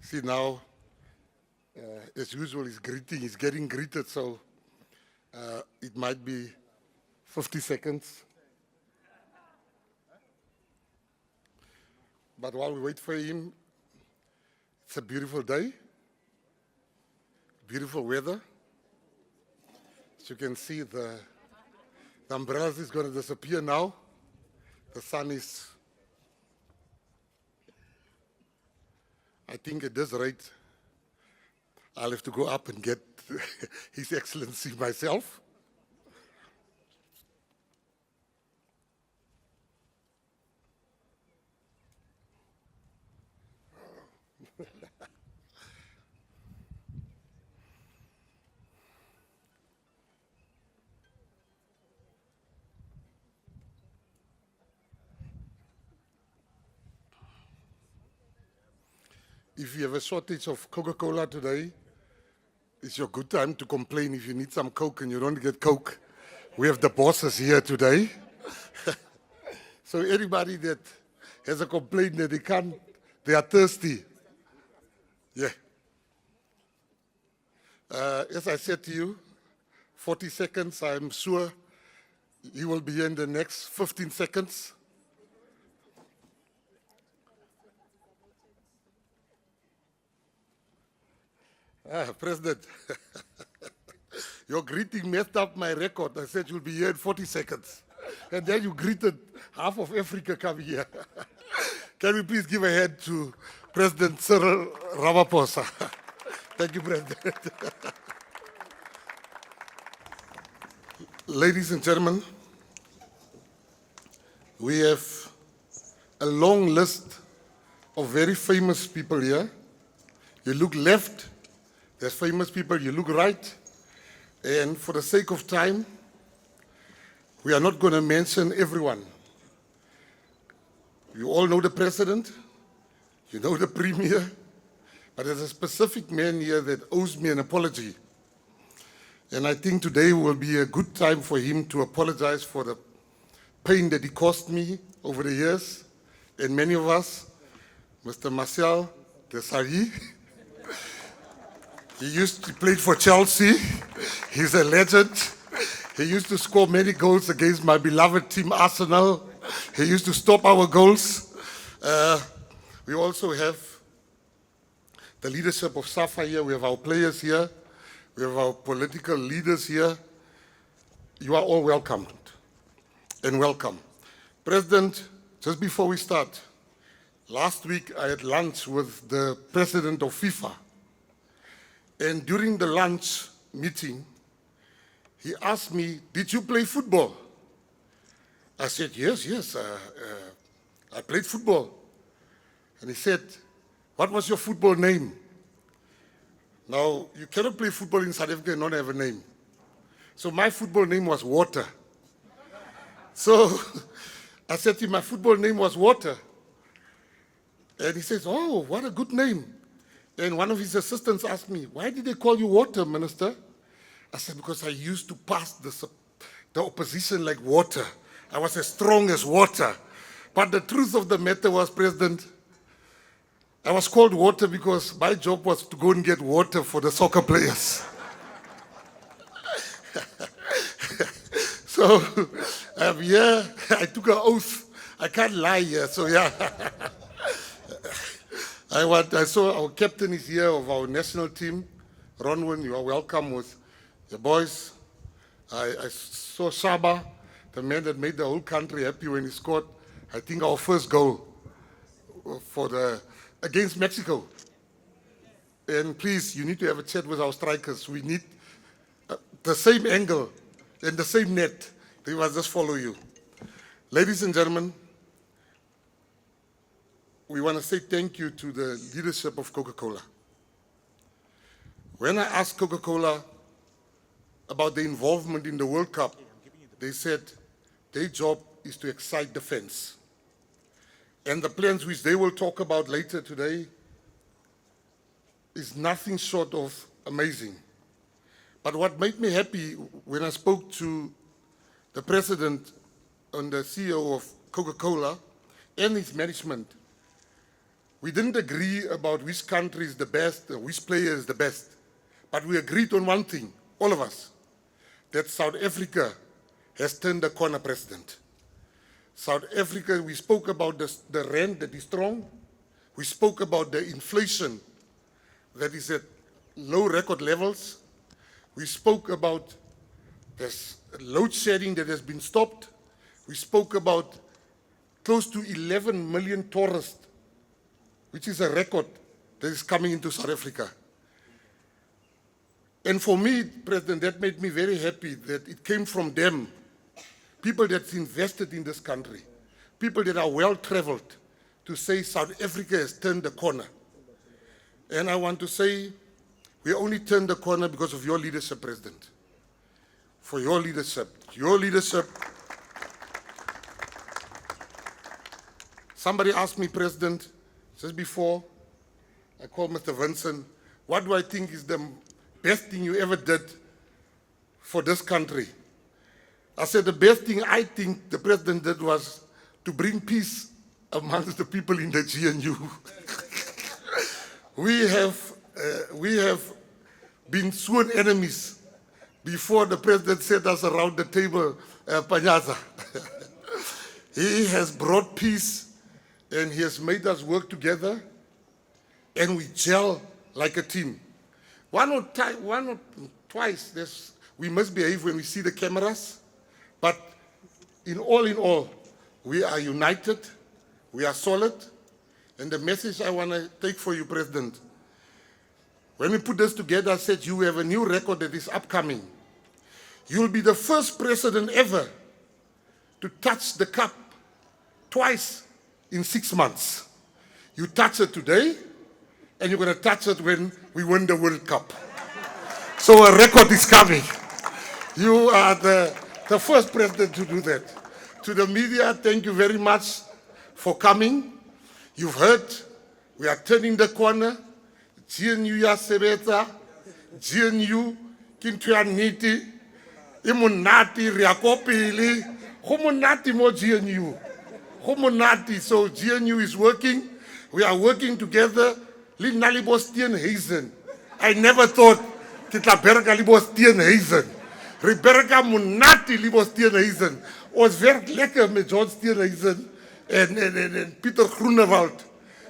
See now, as usual, he's getting greeted, so it might be 50 seconds. But while we wait for him, it's a beautiful day, beautiful weather. As you can see, the umbrellas is going to disappear now. The sun is, I think at this rate, I'll have to go up and get His Excellency myself. If you have a shortage of Coca-Cola today, it's your good time to complain if you need some Coke and you don't get Coke. We have the bosses here today. So anybody that has a complaint that they are thirsty. Yeah. As I said to you, 40 seconds, I'm sure you will be here in the next 15 seconds. President, your greeting messed up my record. I said you'll be here in 40 seconds. And then you greeted half of Africa coming here. Can we please give a hand to President Cyril Ramaphosa? Thank you, President. Ladies and gentlemen, we have a long list of very famous people here. You look left, there's famous people, you look right, and for the sake of time, we are not going to mention everyone. You all know the President, you know the Premier, but there's a specific man here that owes me an apology. And I think today will be a good time for him to apologize for the pain that he caused me over the years, and many of us, Mr. Marcel Desailly. He played for Chelsea. He's a legend. He used to score many goals against my beloved team, Arsenal. He used to stop our goals. We also have the leadership of SAFA here. We have our players here. We have our political leaders here. You are all welcomed and welcome. President, just before we start, last week I had lunch with the president of FIFA. And during the lunch meeting, he asked me, did you play football? I said, yes, I played football. And he said, what was your football name? Now, you cannot play football in South Africa and not have a name. So my football name was Water. So I said to him, my football name was Water. And he says, oh, what a good name. And one of his assistants asked me, why did they call you Water, Minister? I said, because I used to pass the opposition like water. I was as strong as water. But the truth of the matter was, President, I was called Water because my job was to go and get water for the soccer players. So, yeah, I took an oath. I can't lie here, so yeah. I saw our captain is here of our national team. Ronwin, you are welcome with the boys. I saw Shaba, the man that made the whole country happy when he scored, I think, our first goal against Mexico. And please, you need to have a chat with our strikers. We need the same angle and the same net. They must just follow you. Ladies and gentlemen, we want to say thank you to the leadership of Coca-Cola. When I asked Coca-Cola about their involvement in the World Cup, they said their job is to excite the fans. And the plans which they will talk about later today is nothing short of amazing. But what made me happy when I spoke to the president and the CEO of Coca-Cola and his management, We didn't agree about which country is the best, or which player is the best. But we agreed on one thing, all of us, that South Africa has turned the corner, President. South Africa, we spoke about the rand that is strong. We spoke about the inflation that is at low record levels. We spoke about this load shedding that has been stopped. We spoke about close to 11 million tourists, which is a record that is coming into South Africa. And for me, President, that made me very happy that it came from them, people that's invested in this country, people that are well-traveled, to say South Africa has turned the corner. And I want to say, we only turned the corner because of your leadership, President. For your leadership. Your leadership. Somebody asked me, President, just before I called Mr. Vincent, what do I think is the best thing you ever did for this country? I said the best thing I think the President did was to bring peace amongst the people in the GNU. We have been sworn enemies before the President set us around the table, Panyaza. He has brought peace and he has made us work together and we gel like a team. One or twice, we must behave when we see the cameras, but in all, we are united, we are solid, and the message I want to take for you, President, when we put this together, I said you have a new record that is upcoming. You'll be the first president ever to touch the cup twice in 6 months. You touch it today, and you're going to touch it when we win the World Cup. So a record is coming. You are the first president to do that. To the media, thank you very much for coming. You've heard, we are turning the corner. GNU ya sebetsa, GNU kintu ya niti, imunati riakopili, humunati mo GNU. Humunati, so GNU is working. We are working together. Lina libo Steenhuisen. I never thought kita berga libo Steenhuisen. Riberga munati libo Steenhuisen. Ons werk lekker met John Steenhuisen and Peter Groenewald.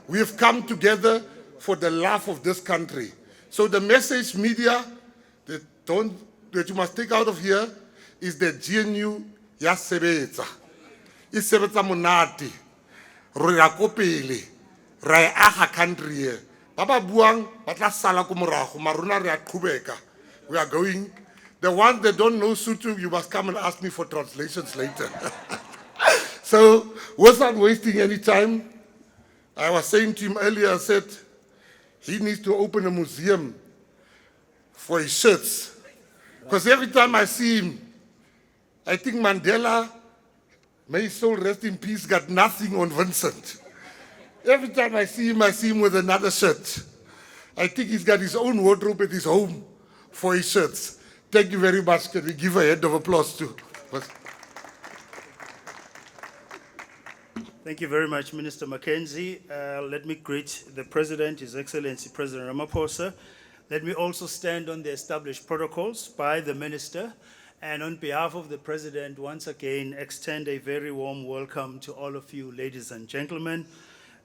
We have come together for the love of this country. So the message, media, that you must take out of here is that GNU ya sebetsa. E sebetsa monate. Re ya ko pele. Ra e aga country here. Ba ba buang ba tla sala ko morago, mara rona re a qhubeka. We are going. The ones that don't know Sotho, you must come and ask me for translations later. So, without wasting any time, I was saying to him earlier, I said, he needs to open a museum for his shirts. Because every time I see him, I think Mandela, may his soul rest in peace, got nothing on Vincent. Every time I see him with another shirt. I think he's got his own wardrobe at his home for his shirts. Thank you very much. Can we give a hand of applause to? Thank you very much, Minister Mackenzie. Let me greet the President, His Excellency President Ramaphosa. Let me also stand on the established protocols by the Minister. And on behalf of the President, once again, extend a very warm welcome to all of you, ladies and gentlemen.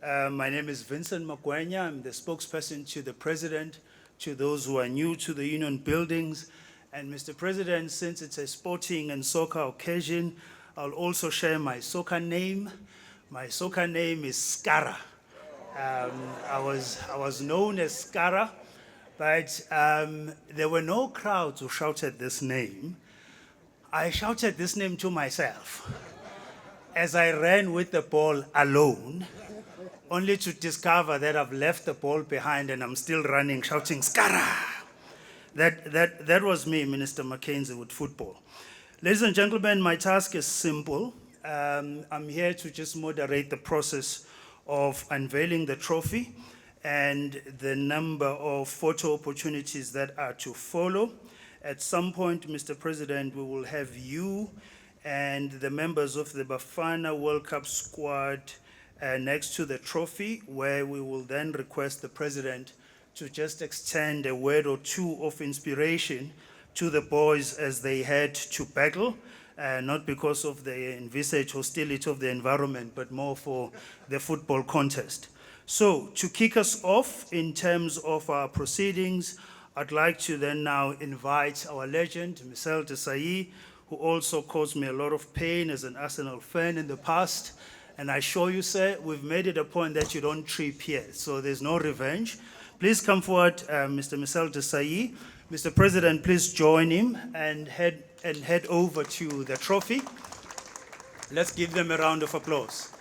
My name is Vincent Magwenya. I'm the spokesperson to the President, to those who are new to the Union buildings. And Mr. President, since it's a sporting and soccer occasion, I'll also share my soccer name. My soccer name is Skara. I was known as Skara, but there were no crowds who shouted this name. I shouted this name to myself as I ran with the ball alone, only to discover that I've left the ball behind and I'm still running, shouting Skara. That was me, Minister Mackenzie, with football. Ladies and gentlemen, my task is simple. I'm here to just moderate the process of unveiling the trophy and the number of photo opportunities that are to follow. At some point, Mr. President, we will have you and the members of the Bafana World Cup squad next to the trophy, where we will then request the president to just extend a word or two of inspiration to the boys as they head to battle, not because of the envisaged hostility of the environment, but more for the football contest. So to kick us off in terms of our proceedings, I'd like to then now invite our legend, Michel Desailly, who also caused me a lot of pain as an Arsenal fan in the past. And I assure you, sir, we've made it a point that you don't trip here, so there's no revenge. Please come forward, Mr. Michel Desailly. Mr. President, please join him and head over to the trophy. Let's give them a round of applause.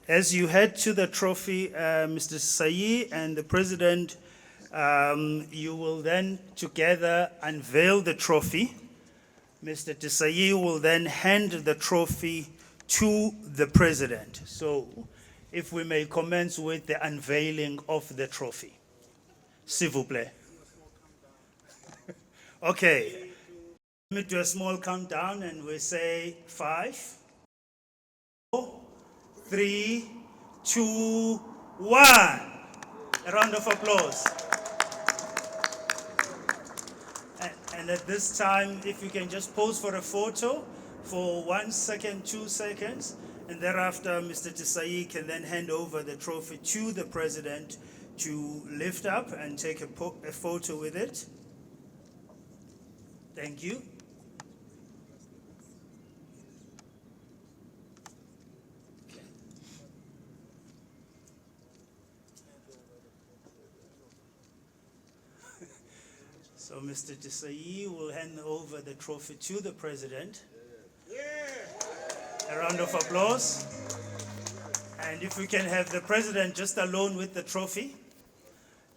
As you head to the trophy, Mr. Desailly and the President, you will then together unveil the trophy. Mr. Desailly will then hand the trophy to the President. So, if we may commence with the unveiling of the trophy. S'il vous plaît. Okay. Let me do a small countdown and we say 5, 4, 3, 2, 1. A round of applause. And at this time, if you can just pose for a photo for 1 second, 2 seconds, and thereafter Mr. Desailly can then hand over the trophy to the President to lift up and take a photo with it. Thank you. So Mr. Desailly will hand over the trophy to the President. A round of applause. And if we can have the President just alone with the trophy,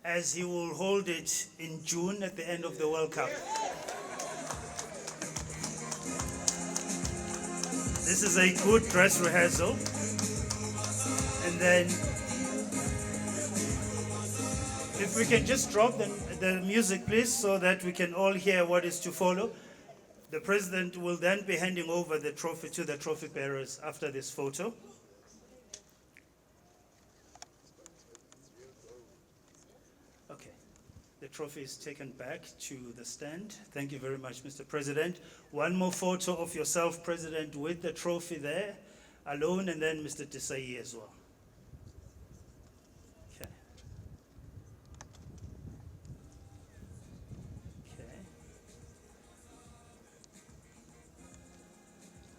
as he will hold it in June at the end of the World Cup. This is a good dress rehearsal. And then, if we can just drop the music, please, so that we can all hear what is to follow. The President will then be handing over the trophy to the trophy bearers after this photo. Okay, the trophy is taken back to the stand. Thank you very much, Mr. President. One more photo of yourself, President, with the trophy there, alone, and then Mr. Desailly as well.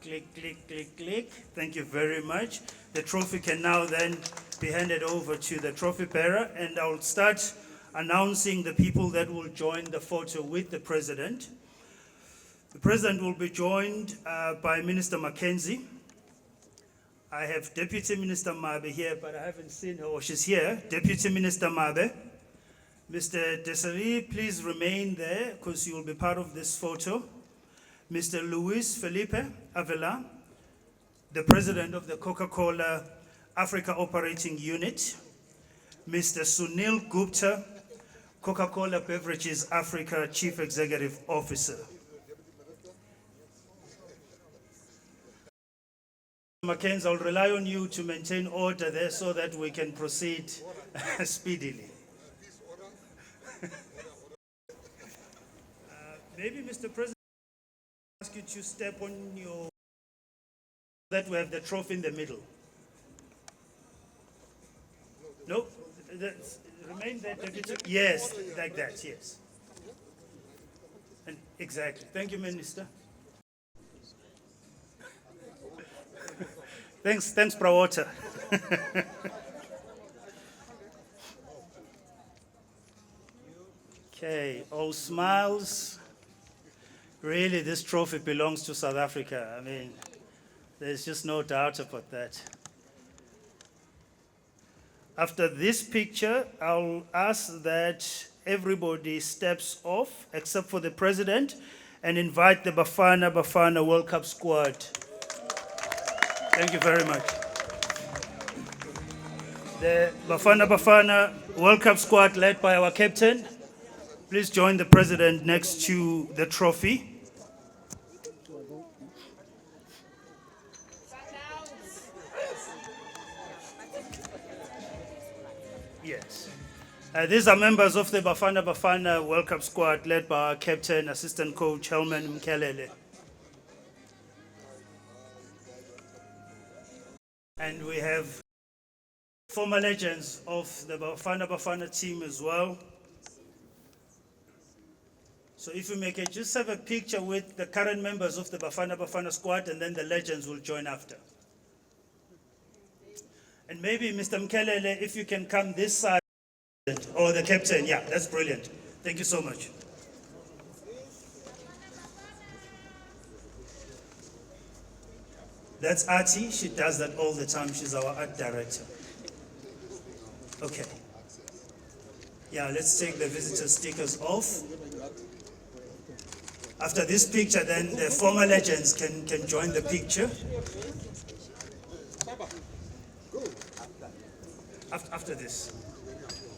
Click, click, click, click. Thank you very much. The trophy can now then be handed over to the trophy bearer, and I'll start announcing the people that will join the photo with the President. The President will be joined by Minister Mackenzie. I have Deputy Minister Mabe here, but I haven't seen her. Oh, she's here. Deputy Minister Mabe. Mr. Desailly, please remain there because you will be part of this photo. Mr. Luis Felipe Avila, the President of the Coca-Cola Africa Operating Unit. Mr. Sunil Gupta, Coca-Cola Beverages Africa Chief Executive Officer. Mackenzie, I'll rely on you to maintain order there so that we can proceed speedily. Maybe, Mr. President, ask you to step on your, that we have the trophy in the middle. No, remain there, Deputy. Yes, like that, yes. And exactly. Thank you, Minister. Thanks, Prawata. Okay, all smiles. Really, this trophy belongs to South Africa. I mean, there's just no doubt about that. After this picture, I'll ask that everybody steps off, except for the President, and invite the Bafana World Cup squad. Thank you very much. The Bafana World Cup squad led by our captain, Please join the president next to the trophy. Yes. These are members of the Bafana Bafana World Cup squad led by our captain, assistant coach Helman Mkelele. And we have former legends of the Bafana Bafana team as well. So if we may just have a picture with the current members of the Bafana Bafana squad, and then the legends will join after. And maybe Mr. Mkelele, if you can come this side, or the captain, yeah, that's brilliant. Thank you so much. That's Artie, she does that all the time, she's our art director. Okay. Yeah, let's take the visitor stickers off. After this picture, then the former legends can join the picture. After this.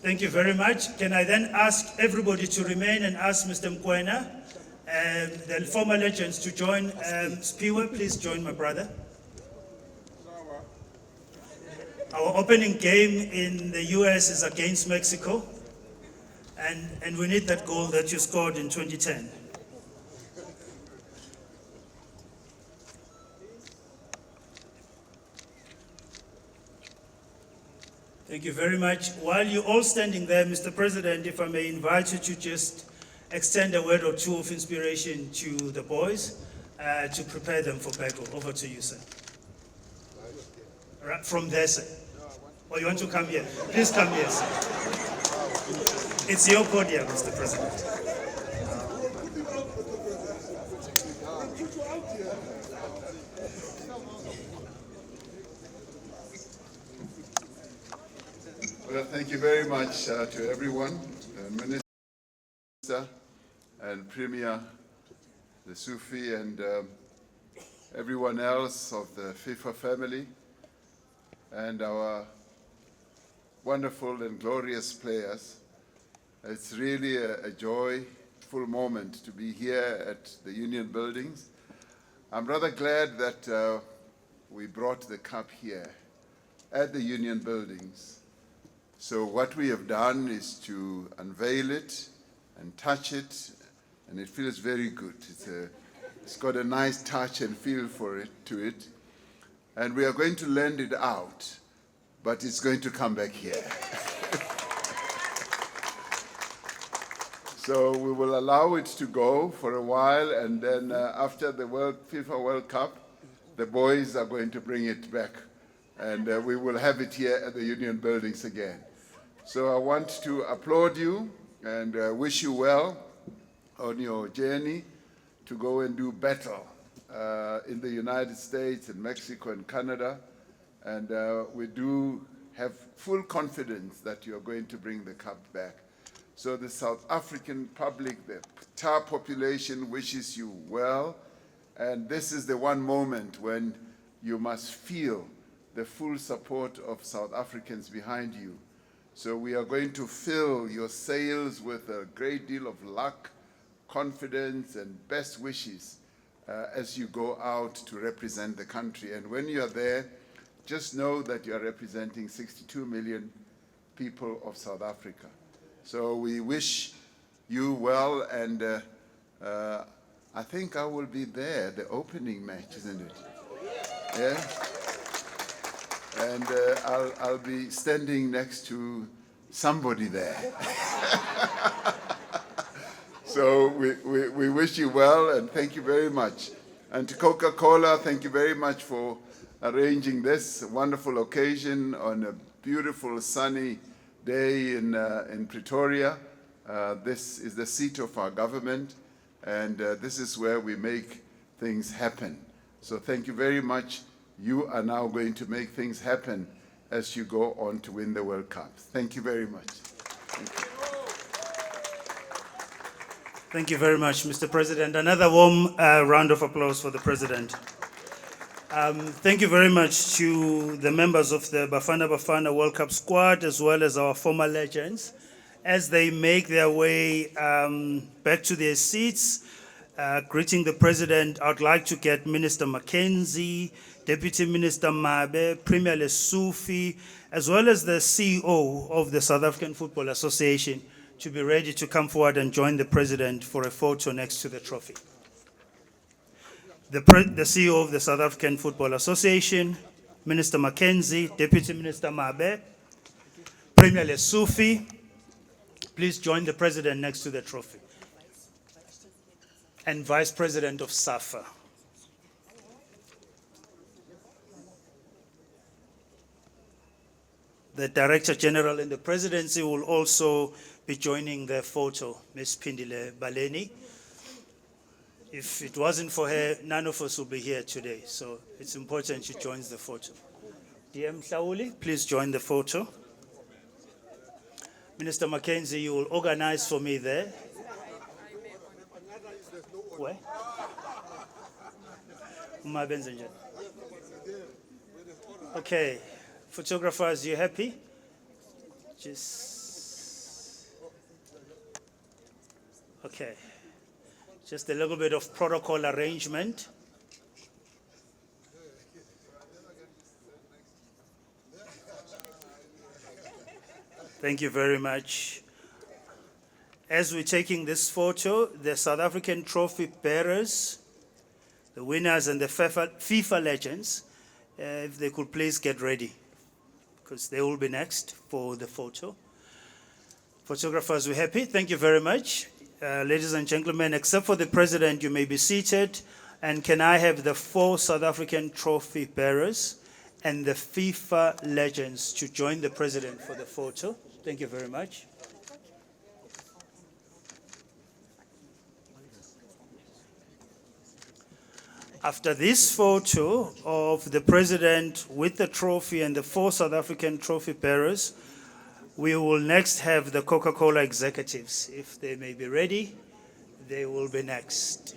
Thank you very much. Can I then ask everybody to remain and ask Mr. Mkwena and the former legends to join? Spiwe, please join my brother. Our opening game in the US is against Mexico, and we need that goal that you scored in 2010. Thank you very much. While you're all standing there, Mr. President, if I may invite you to just extend a word or two of inspiration to the boys to prepare them for Beko. Over to you, sir. Right, from there, sir. Or you want to come here? Please come here, sir. It's your podium, Mr. President. Well, thank you very much to everyone, Minister and Premier, the Sufi, and everyone else of the FIFA family, and our wonderful and glorious players. It's really a joyful moment to be here at the Union Buildings. I'm rather glad that we brought the cup here at the Union Buildings. So what we have done is to unveil it and touch it, and it feels very good. It's got a nice touch and feel to it. And we are going to lend it out, but it's going to come back here. So we will allow it to go for a while, and then after the FIFA World Cup, the boys are going to bring it back, and we will have it here at the Union Buildings again. So I want to applaud you and wish you well on your journey to go and do battle in the United States and Mexico and Canada. And we do have full confidence that you are going to bring the cup back. So the South African public, the entire population wishes you well. And this is the one moment when you must feel the full support of South Africans behind you. So we are going to fill your sails with a great deal of luck, confidence, and best wishes as you go out to represent the country. And when you are there, just know that you are representing 62 million people of South Africa. So we wish you well, and I think I will be there, the opening match, isn't it? Yeah? And I'll be standing next to somebody there. So we wish you well, and thank you very much. And to Coca-Cola, thank you very much for arranging this wonderful occasion on a beautiful sunny day in Pretoria. This is the seat of our government, and this is where we make things happen. So thank you very much. You are now going to make things happen as you go on to win the World Cup. Thank you very much. Thank you. Thank you very much, Mr. President. Another warm round of applause for the President. Thank you very much to the members of the Bafana Bafana World Cup squad, as well as our former legends. As they make their way back to their seats, greeting the President, I'd like to get Minister Mackenzie, Deputy Minister Mabe, Premier Lesufi, as well as the CEO of the South African Football Association to be ready to come forward and join the President for a photo next to the trophy. The CEO of the South African Football Association, Minister Mackenzie, Deputy Minister Mabe, Premier Lesufi, please join the President next to the trophy. And Vice President of SAFA. The Director General in the Presidency will also be joining the photo, Ms. Pindile Baleni. If it wasn't for her, none of us would be here today, so it's important she joins the photo. DM Sauli, please join the photo. Minister Mackenzie, you will organize for me there. Where? Okay, photographers, you happy? Okay, just a little bit of protocol arrangement. Thank you very much. As we're taking this photo, the South African trophy bearers, the winners and the FIFA legends, if they could please get ready, because they will be next for the photo. Photographers, we're happy. Thank you very much. Ladies and gentlemen, except for the President, you may be seated. And can I have the 4 South African trophy bearers and the FIFA legends to join the President for the photo? Thank you very much. After this photo of the President with the trophy and the 4 South African trophy bearers, we will next have the Coca-Cola executives. If they may be ready, they will be next.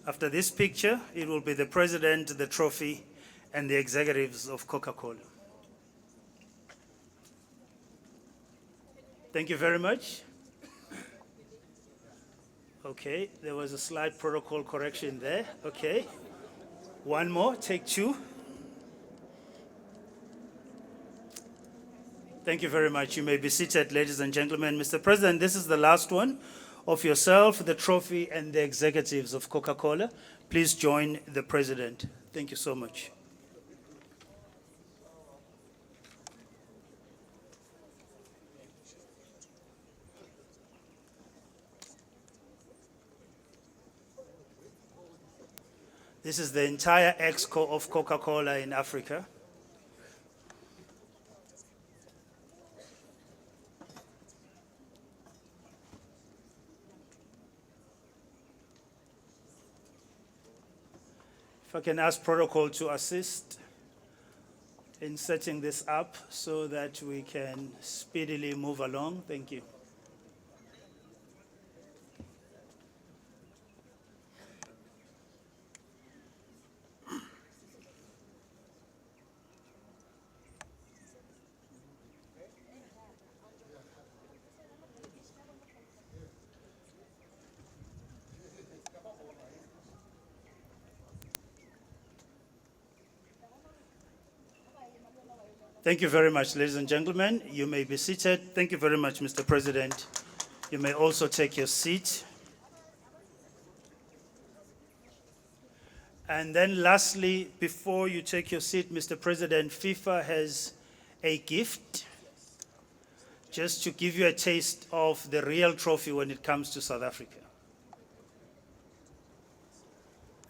After this picture, it will be the President, the trophy, and the executives of Coca-Cola. Thank you very much. Okay, there was a slight protocol correction there. Okay. One more, take 2. Thank you very much. You may be seated, ladies and gentlemen. Mr. President, this is the last one of yourself, the trophy, and the executives of Coca-Cola. Please join the President. Thank you so much. This is the entire exco of Coca-Cola in Africa. If I can ask protocol to assist in setting this up so that we can speedily move along. Thank you. Thank you very much, ladies and gentlemen. You may be seated. Thank you very much, Mr. President. You may also take your seat. And then lastly, before you take your seat, Mr. President, FIFA has a gift just to give you a taste of the real trophy when it comes to South Africa,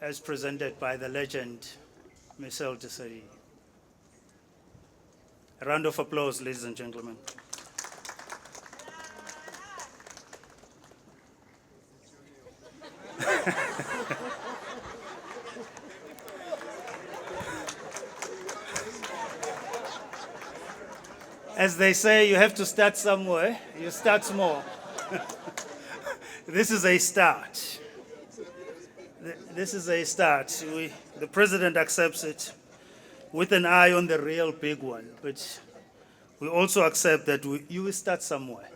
as presented by the legend, Michel Desailly. A round of applause, ladies and gentlemen. As they say, you have to start somewhere. You start small. This is a start. This is a start. The president accepts it with an eye on the real big one, but we also accept that you will start somewhere.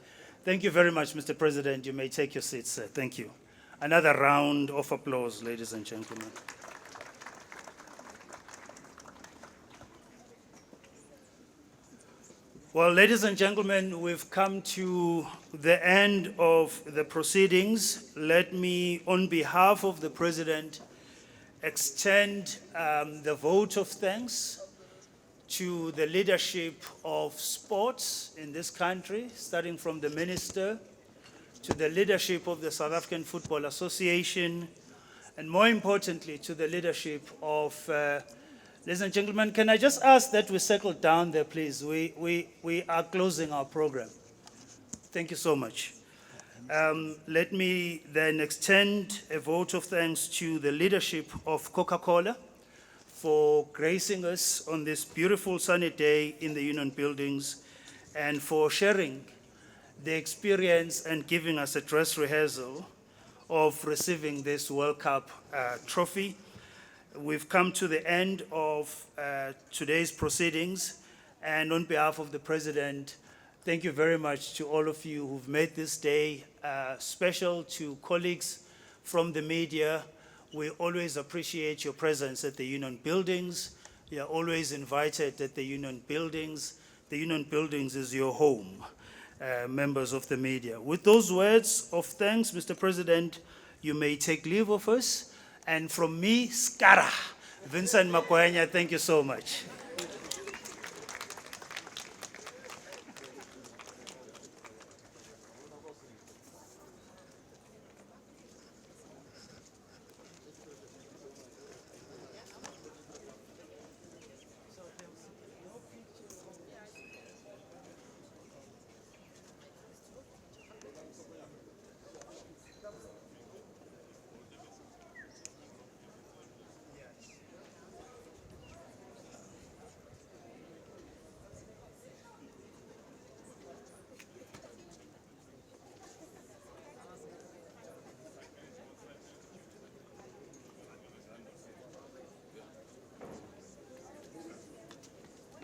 Thank you very much, Mr. President. You may take your seat, sir. Thank you. Another round of applause, ladies and gentlemen. Well, ladies and gentlemen, we've come to the end of the proceedings. Let me, on behalf of the President, extend the vote of thanks to the leadership of sports in this country, starting from the Minister, to the leadership of the South African Football Association, and more importantly, to the leadership of ladies and gentlemen, can I just ask that we settle down there, please? We are closing our program. Thank you so much. Let me then extend a vote of thanks to the leadership of Coca-Cola for gracing us on this beautiful sunny day in the Union Buildings and for sharing the experience and giving us a dress rehearsal of receiving this World Cup trophy. We've come to the end of today's proceedings, and on behalf of the President, thank you very much to all of you who've made this day special. To colleagues from the media, we always appreciate your presence at the Union Buildings. You are always invited at the Union Buildings. The Union Buildings is your home, members of the media. With those words of thanks, Mr. President, you may take leave of us. And from me, Skara, Vincent Makwenya, thank you so much.